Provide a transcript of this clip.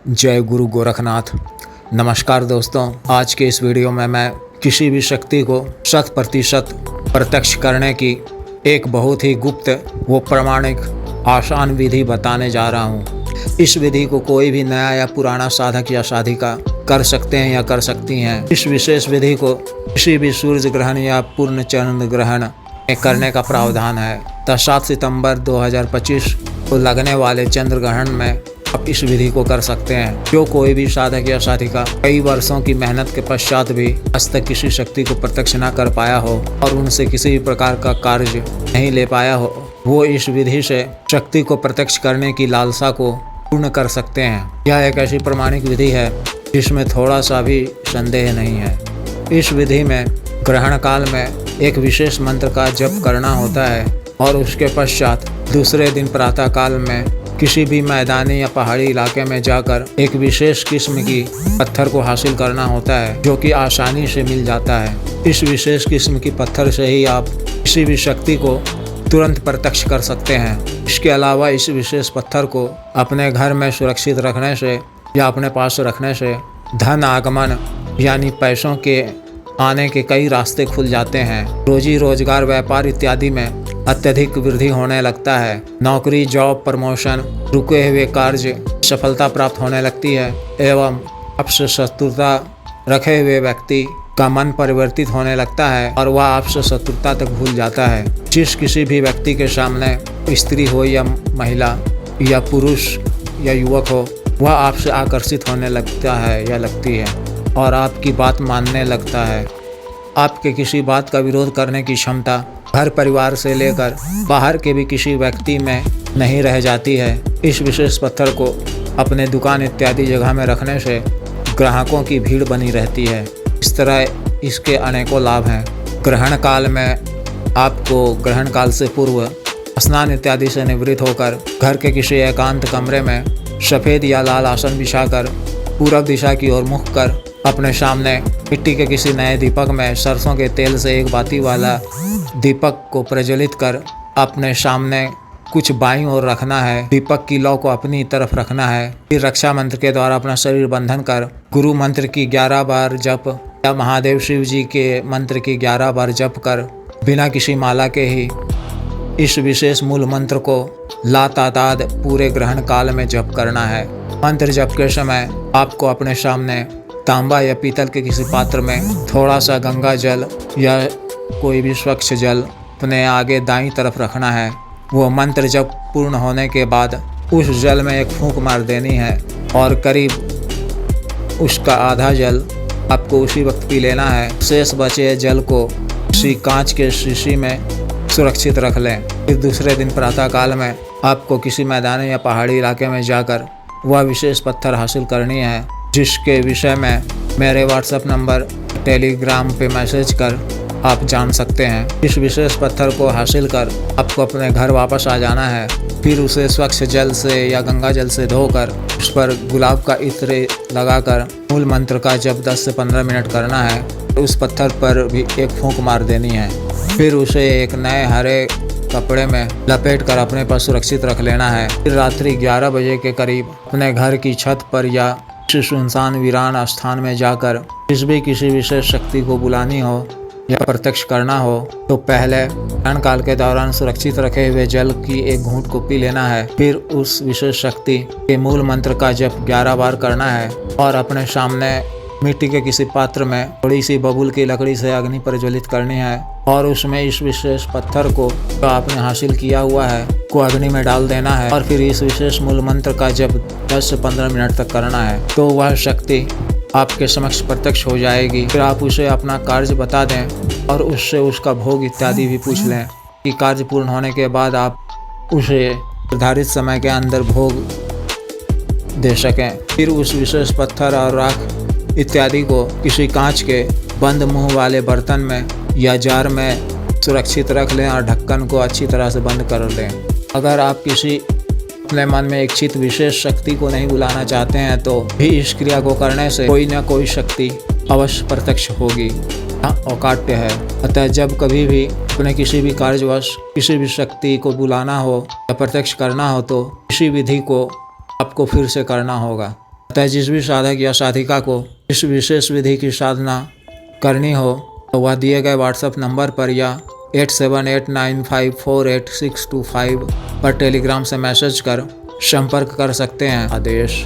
जय गुरु गोरखनाथ। नमस्कार दोस्तों, आज के इस वीडियो में मैं किसी भी शक्ति को 100% प्रत्यक्ष करने की एक बहुत ही गुप्त व प्रामाणिक आसान विधि बताने जा रहा हूँ। इस विधि को कोई भी नया या पुराना साधक या साधिका कर सकते हैं या कर सकती हैं। इस विशेष विधि को किसी भी सूर्य ग्रहण या पूर्ण चंद्र ग्रहण में करने का प्रावधान है। 7 सितंबर 2025 को लगने वाले चंद्र ग्रहण में आप इस विधि को कर सकते हैं। जो कोई भी साधक या साधिका कई वर्षों की मेहनत के पश्चात भी आज तक किसी शक्ति को प्रत्यक्ष न कर पाया हो और उनसे किसी भी प्रकार का कार्य नहीं ले पाया हो, वो इस विधि से शक्ति को प्रत्यक्ष करने की लालसा को पूर्ण कर सकते हैं। यह एक ऐसी प्रामाणिक विधि है जिसमें थोड़ा सा भी संदेह नहीं है। इस विधि में ग्रहण काल में एक विशेष मंत्र का जप करना होता है और उसके पश्चात दूसरे दिन प्रातः काल में किसी भी मैदानी या पहाड़ी इलाके में जाकर एक विशेष किस्म की पत्थर को हासिल करना होता है, जो कि आसानी से मिल जाता है। इस विशेष किस्म की पत्थर से ही आप किसी भी शक्ति को तुरंत प्रत्यक्ष कर सकते हैं। इसके अलावा इस विशेष पत्थर को अपने घर में सुरक्षित रखने से या अपने पास रखने से धन आगमन यानी पैसों के आने के कई रास्ते खुल जाते हैं। रोजी रोजगार, व्यापार इत्यादि में अत्यधिक वृद्धि होने लगता है। नौकरी, जॉब, प्रमोशन, रुके हुए कार्य सफलता प्राप्त होने लगती है एवं आपसे शत्रुता रखे हुए व्यक्ति का मन परिवर्तित होने लगता है और वह आपसे शत्रुता तक भूल जाता है। जिस किसी भी व्यक्ति के सामने स्त्री हो या महिला या पुरुष या युवक हो, वह आपसे आकर्षित होने लगता है या लगती है और आपकी बात मानने लगता है। आपके किसी बात का विरोध करने की क्षमता घर परिवार से लेकर बाहर के भी किसी व्यक्ति में नहीं रह जाती है। इस विशेष पत्थर को अपने दुकान इत्यादि जगह में रखने से ग्राहकों की भीड़ बनी रहती है। इस तरह इसके अनेकों लाभ हैं। ग्रहण काल में आपको ग्रहण काल से पूर्व स्नान इत्यादि से निवृत्त होकर घर के किसी एकांत कमरे में सफ़ेद या लाल आसन बिछाकर पूरब दिशा की ओर मुख कर अपने सामने मिट्टी के किसी नए दीपक में सरसों के तेल से एक बाती वाला दीपक को प्रज्वलित कर अपने सामने कुछ बाईं ओर रखना है। दीपक की लौ को अपनी तरफ रखना है। फिर रक्षा मंत्र के द्वारा अपना शरीर बंधन कर गुरु मंत्र की 11 बार जप या महादेव शिव जी के मंत्र की 11 बार जप कर बिना किसी माला के ही इस विशेष मूल मंत्र को लातादाद पूरे ग्रहण काल में जप करना है। मंत्र जप के समय आपको अपने सामने तांबा या पीतल के किसी पात्र में थोड़ा सा गंगा जल या कोई भी स्वच्छ जल अपने आगे दाईं तरफ रखना है। वो मंत्र जब पूर्ण होने के बाद उस जल में एक फूंक मार देनी है और करीब उसका आधा जल आपको उसी वक्त पी लेना है। शेष बचे जल को किसी कांच के शीशी में सुरक्षित रख लें। फिर दूसरे दिन प्रातः काल में आपको किसी मैदानी या पहाड़ी इलाके में जाकर वह विशेष पत्थर हासिल करनी है, जिसके विषय में मेरे व्हाट्सएप नंबर, टेलीग्राम पे मैसेज कर आप जान सकते हैं। इस विशेष पत्थर को हासिल कर आपको अपने घर वापस आ जाना है। फिर उसे स्वच्छ जल से या गंगा जल से धोकर उस पर गुलाब का इत्र लगाकर मूल मंत्र का जप 10 से 15 मिनट करना है। उस पत्थर पर भी एक फूंक मार देनी है। फिर उसे एक नए हरे कपड़े में लपेट कर अपने पास सुरक्षित रख लेना है। फिर रात्रि 11 बजे के करीब अपने घर की छत पर या किसी सुनसान वीरान स्थान में जाकर किसी विशेष शक्ति को बुलानी हो या प्रत्यक्ष करना हो तो पहले ग्रहण काल के दौरान सुरक्षित रखे हुए जल की एक घूंट को पी लेना है। फिर उस विशेष शक्ति के मूल मंत्र का जप 11 बार करना है और अपने सामने मिट्टी के किसी पात्र में थोड़ी सी बबूल की लकड़ी से अग्नि प्रज्वलित करनी है और उसमें इस विशेष पत्थर को जो आपने हासिल किया हुआ है को अग्नि में डाल देना है और फिर इस विशेष मूल मंत्र का जप 10 से 15 मिनट तक करना है। तो वह शक्ति आपके समक्ष प्रत्यक्ष हो जाएगी। फिर आप उसे अपना कार्य बता दें और उससे उसका भोग इत्यादि भी पूछ लें कि कार्य पूर्ण होने के बाद आप उसे निर्धारित समय के अंदर भोग दे सकें। फिर उस विशेष पत्थर और राख इत्यादि को किसी कांच के बंद मुंह वाले बर्तन में या जार में सुरक्षित रख लें और ढक्कन को अच्छी तरह से बंद कर लें। अगर आप किसी अपने मन में इच्छित विशेष शक्ति को नहीं बुलाना चाहते हैं तो भी इस क्रिया को करने से कोई न कोई शक्ति अवश्य प्रत्यक्ष होगी। अकाट्य है। अतः जब कभी भी अपने किसी भी कार्यवश किसी भी शक्ति को बुलाना हो या प्रत्यक्ष करना हो तो इसी विधि को आपको फिर से करना होगा। अतः जिस भी साधक या साधिका को इस विशेष विधि की साधना करनी हो तो वह दिए गए व्हाट्सएप नंबर पर या 8789548625 पर टेलीग्राम से मैसेज कर संपर्क कर सकते हैं। आदेश।